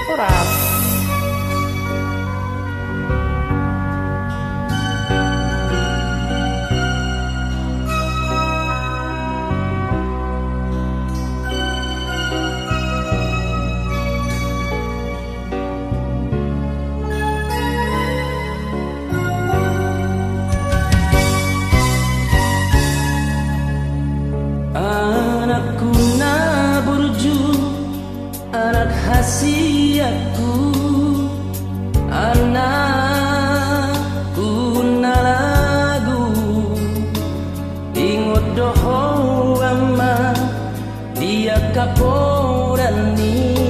Koras. Anakku na burju, anak hasiatku, anakku na lagu, ingot doho ama dia kaporani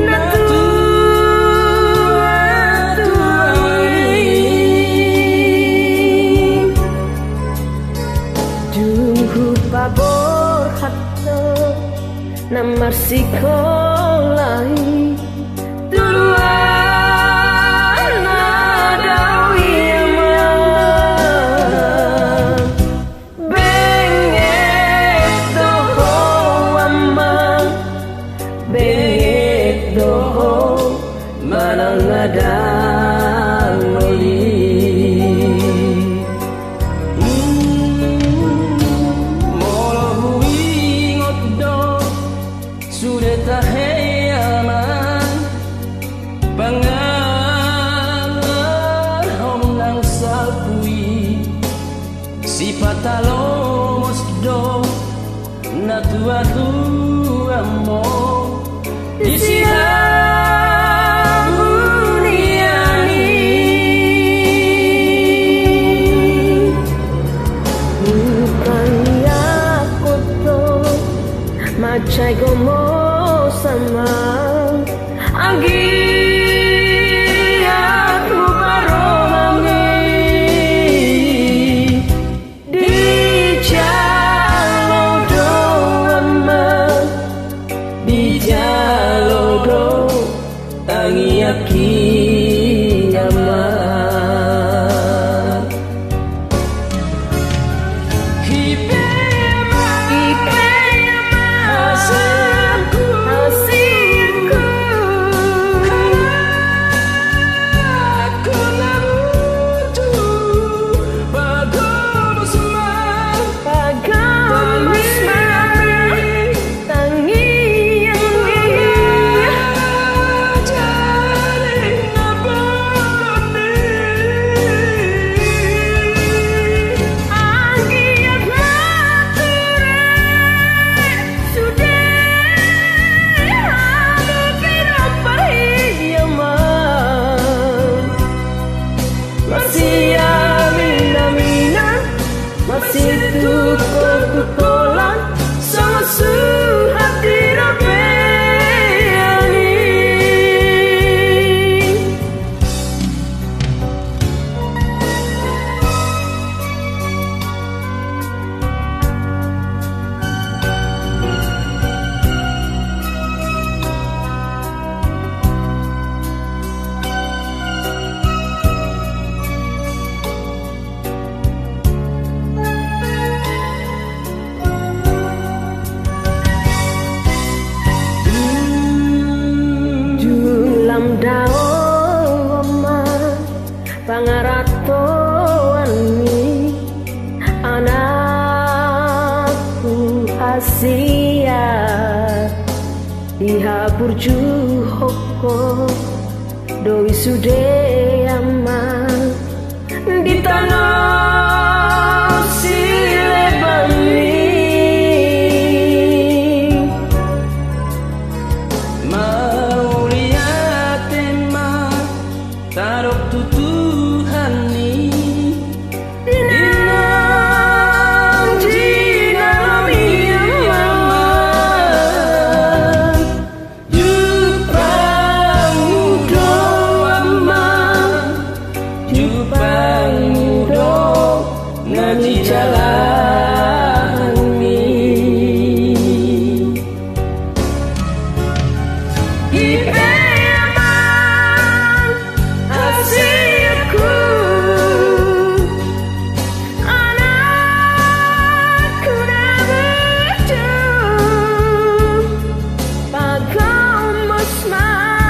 natu Pabor hatta namar sikolai duluan nadawi aman bengek doho aman bengek doho manang ngadang oli sudah tahe aman pangan hom nang salpui sifat alomos do na tua amo macai gomo sama agi aku barohami di jalodo ama di jalodo tangi aki ama tukolan sama suhati rapeani pangaratoani anakku Asia iha burju hoko doi sude aman di tanah silebani tarok tutuhani dinam dinam yaman jupang mudo aman jupang mudo ngaji jalan smile.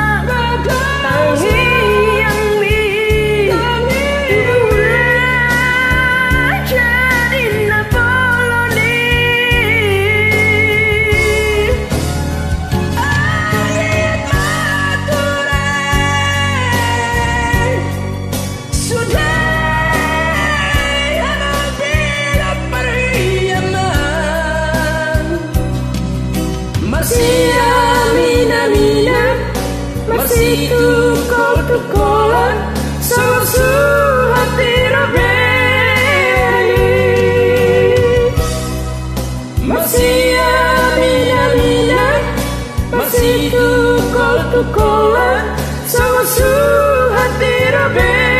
tukolan sama su hati rabeni. Masih amina masih tukolan sama su hati rabeni.